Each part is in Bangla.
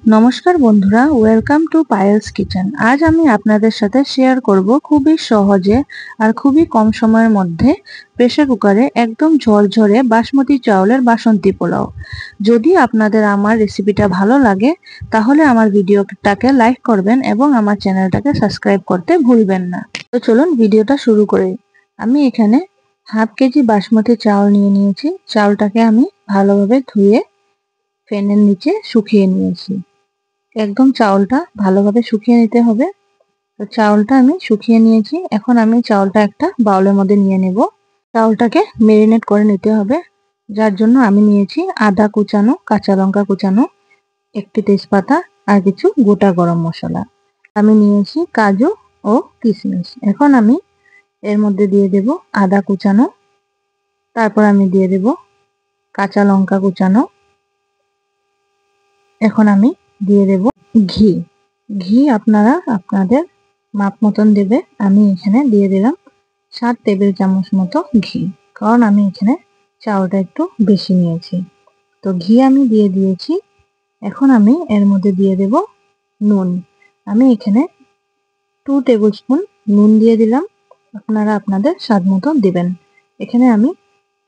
নমস্কার বন্ধুরা, ওয়েলকাম টু পায়েলস কিচেন। আজ আমি আপনাদের সাথে শেয়ার করব খুবই সহজে আর খুবই কম সময়ের মধ্যে প্রেসার কুকারে একদম ঝরঝরে বাসমতি চাউলের বাসন্তী পোলাও। যদি আপনাদের আমার রেসিপিটা ভালো লাগে তাহলে আমার ভিডিওটাকে লাইক করবেন এবং আমার চ্যানেলটাকে সাবস্ক্রাইব করতে ভুলবেন না। তো চলুন ভিডিওটা শুরু করি। আমি এখানে হাফ কেজি বাসমতি চাউল নিয়েছি। চাউলটাকে আমি ভালোভাবে ধুয়ে ফ্যানের নিচে শুকিয়ে নিয়েছি। একদম চাউলটা ভালোভাবে শুকিয়ে নিতে হবে। তো চাউলটা আমি শুকিয়ে নিয়েছি। এখন আমি চাউলটা একটা বাউলের মধ্যে নিয়ে নেব। চাউলটাকে মেরিনেট করে নিতে হবে, যার জন্য আমি নিয়েছি আদা কুচানো, কাঁচা লঙ্কা কুচানো, একটি তেজপাতা আর কিছু গোটা গরম মশলা। আমি নিয়েছি কাজু ও কিশমিশ। এখন আমি এর মধ্যে দিয়ে দেব আদা কুচানো, তারপর আমি দিয়ে দেব কাঁচা লঙ্কা কুচানো। এখন আমি দিয়ে দেব ঘি। ঘি আপনারা আপনাদের মাপ মতন দেবে। আমি এখানে দিয়ে দিলাম 7 টেবিল চামচ মতো ঘি, কারণ আমি এখানে চাউলটা একটু বেশি নিয়েছি। তো ঘি আমি দিয়ে দিয়েছি। এখন আমি এর মধ্যে দিয়ে দেব নুন। আমি এখানে 2 টেবিল স্পুন নুন দিয়ে দিলাম। আপনারা আপনাদের স্বাদ মতো দেবেন। এখানে আমি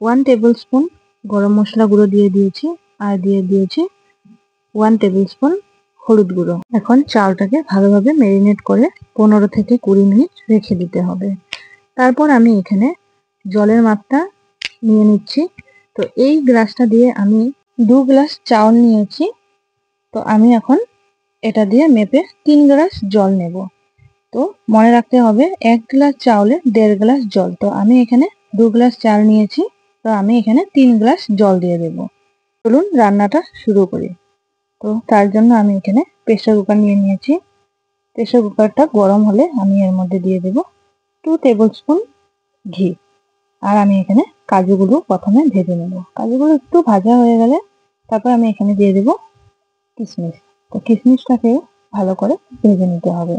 1 টেবিল স্পুন গরম মশলা গুঁড়ো দিয়ে দিয়েছি আর দিয়ে দিয়েছি 1 টেবিল স্পুন হলুদ গুঁড়ো। এখন চালটাকে ভালোভাবে মেরিনেট করে 15 থেকে 20 মিনিট রেখে দিতে হবে। তারপর আমি এখানে জলের মাপটা নিয়ে নিচ্ছি। তো এই গ্লাসটা দিয়ে আমি 2 গ্লাস চাউল নিয়েছি। তো আমি এখন এটা দিয়ে মেপে 3 গ্লাস জল নেব। তো মনে রাখতে হবে 1 গ্লাস চাউলে 1.5 গ্লাস জল। তো আমি এখানে 2 গ্লাস চাল নিয়েছি। তো আমি এখানে 3 গ্লাস জল দিয়ে দেব। চলুন রান্নাটা শুরু করি। তো তার জন্য আমি এখানে প্রেসার কুকার নিয়ে নিয়েছি। প্রেসার কুকারটা গরম হলে আমি এর মধ্যে দিয়ে দেব 2 টেবিল স্পুন ঘি। আর আমি এখানে কাজুগুলো প্রথমে ভেজে নেব। কাজুগুলো একটু ভাজা হয়ে গেলে তারপর আমি এখানে দিয়ে দেব কিশমিশ। তো কিশমিশটাকে ভালো করে ভেজে নিতে হবে।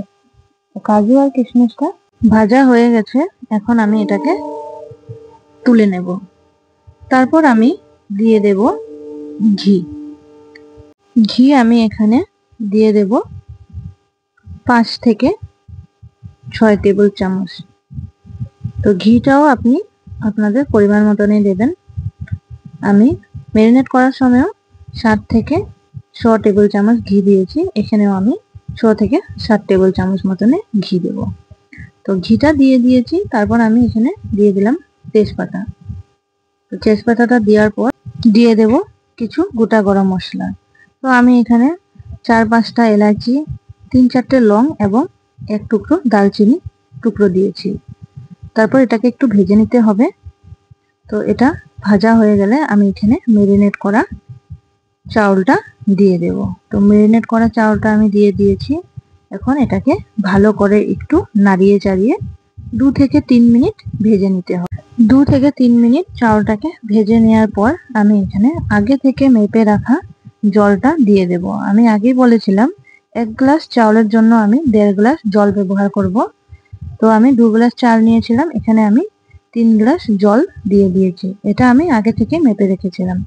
কাজু আর কিশমিশটা ভাজা হয়ে গেছে। এখন আমি এটাকে তুলে নেব। তারপর আমি দিয়ে দেব ঘি। ঘি আমি এখানে দিয়ে দেব 5 থেকে 6 টেবিল চামচ। তো ঘিটাও আপনি আপনাদের পরিমাণ মতনই দেবেন। আমি ম্যারিনেট করার সময়ও 7 থেকে 6 টেবিল চামচ ঘি দিয়েছি। এখানেও আমি 6 থেকে 7 টেবিল চামচ মতনে ঘি দেব। তো ঘিটা দিয়ে দিয়েছি। তারপর আমি এখানে দিয়ে দিলাম তেজপাতা। তো তেজপাতাটা দেওয়ার পর দিয়ে দেব কিছু গোটা গরম মশলা। তো আমি এখানে 4-5টা এলাচি, 3-4টে লং এবং 1 টুকরো দারচিনি টুকরো দিয়েছি। তারপর এটাকে একটু ভেজে নিতে হবে। তো এটা ভাজা হয়ে গেলে আমি এখানে মেরিনেট করা চাউলটা দিয়ে দেব। তো মেরিনেট করা চাউলটা আমি দিয়ে দিয়েছি। এখন এটাকে ভালো করে একটু নাড়িয়ে চাড়িয়ে 2 থেকে 3 মিনিট ভেজে নিতে হবে। 2 থেকে 3 মিনিট চাউলটাকে ভেজে নেওয়ার পর আমি এখানে আগে থেকে মেপে রাখা জলটা দিয়ে দেব। আমি আগেই বলেছিলাম 1 গ্লাস চাউলের জন্য আমি 1.5 গ্লাস জল ব্যবহার করব। তো আমি 2 গ্লাস চাল নিয়েছিলাম, এখানে আমি 3 গ্লাস জল দিয়ে দিয়েছি। এটা আমি আগে থেকে মেপে রেখেছিলাম।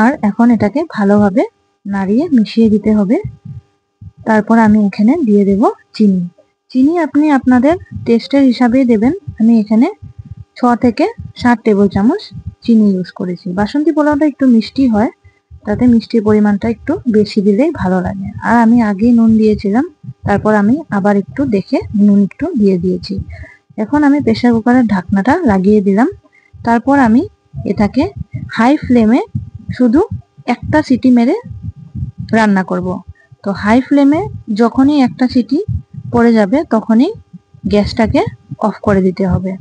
আর এখন এটাকে ভালোভাবে নাড়িয়ে মিশিয়ে দিতে হবে। তারপর আমি এখানে দিয়ে দেব চিনি। চিনি আপনি আপনাদের টেস্টের হিসাবেই দেবেন। আমি এখানে 6 থেকে 7 টেবিল চামচ চিনি ইউজ করেছি। বাসন্তী পোলাওটা একটু মিষ্টি হয়, তাতে মিষ্টির পরিমাণটা একটু বেশি দিলেই ভালো লাগে। আর আমি আগেই নুন দিয়েছিলাম, তারপর আমি আবার একটু দেখে নুন একটু দিয়ে দিয়েছি। এখন আমি প্রেসার কুকারের ঢাকনাটা লাগিয়ে দিলাম। তারপর আমি এটাকে হাই ফ্লেমে শুধু একটা সিটি মেরে রান্না করব। তো হাই ফ্লেমে যখনই একটা সিটি পড়ে যাবে তখনই গ্যাসটাকে অফ করে দিতে হবে।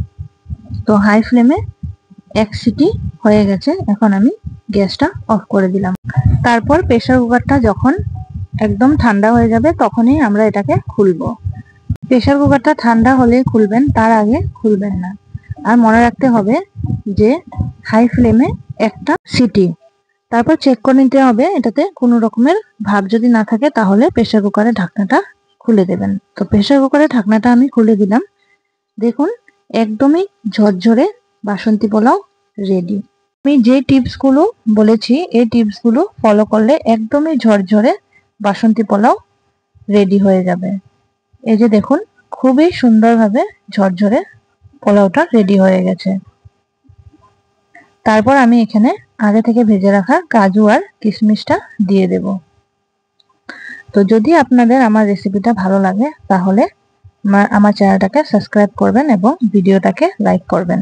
তো হাই ফ্লেমে 1 সিটি হয়ে গেছে। এখন আমি গ্যাসটা অফ করে দিলাম। তারপর প্রেসার কুকারটা যখন একদম ঠান্ডা হয়ে যাবে তখনই আমরা এটাকে খুলবো। প্রেসার কুকারটা ঠান্ডা হলে খুলবেন, তার আগে খুলবেন না। আর মনে রাখতে হবে যে হাই ফ্লেমে একটা সিটি। তারপর চেক করে নিতে হবে এটাতে কোনো রকমের ভাব যদি না থাকে তাহলে প্রেসার কুকারের ঢাকনাটা খুলে দেবেন। তো প্রেসার কুকারের ঢাকনাটা আমি খুলে দিলাম। দেখুন একদমই ঝরঝরে বাসন্তী পোলাও রেডি। আমি যে টিপসগুলো বলেছি এই টিপসগুলো ফলো করলে একদমই ঝরঝরে বাসন্তী পোলাও রেডি হয়ে যাবে। এই যে দেখুন, খুবই সুন্দরভাবে ঝরঝরে পোলাওটা রেডি হয়ে গেছে। তারপর আমি এখানে আগে থেকে ভেজে রাখা কাজু আর কিশমিশটা দিয়ে দেব। তো যদি আপনাদের আমার রেসিপিটা ভালো লাগে তাহলে আমার চ্যানেলটাকে সাবস্ক্রাইব করবেন এবং ভিডিওটাকে লাইক করবেন।